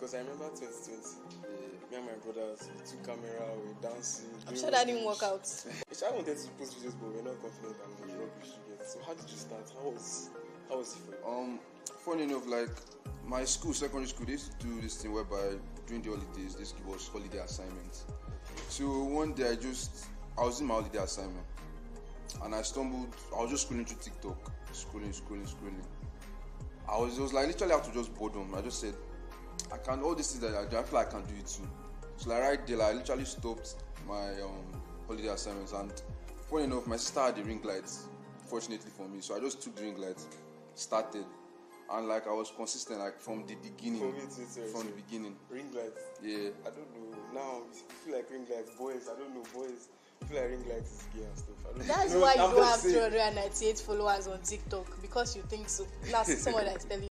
because I remember 2020. Me and my brothers, we took camera, we were dancing. I'm sure that didn't work out. I wanted to post videos, but we're not confident and it was rubbish yet. So how did you start? How was it for you? Funny enough, like my school, secondary school, they used to do this thing whereby during the holidays, they used to give us holiday assignments. So one day I was in my holiday assignment and I was just scrolling through TikTok, scrolling. It was like literally out to just boredom. I just said, all these things that I do, I feel like I can do it too. So like right there, I literally stopped my holiday assignments, and funny enough, my sister had the ring lights, fortunately for me. So I just took the ring lights, started, and like I was consistent, like from the beginning. For me too, from the beginning. Ring lights. Yeah. I don't know. Now I feel like ring lights, boys. I don't know, boys. I feel like ring lights is gay and stuff. I don't That's know. why you I'm don't not have saying- 298 followers on TikTok, because you think so. Now someone that is telling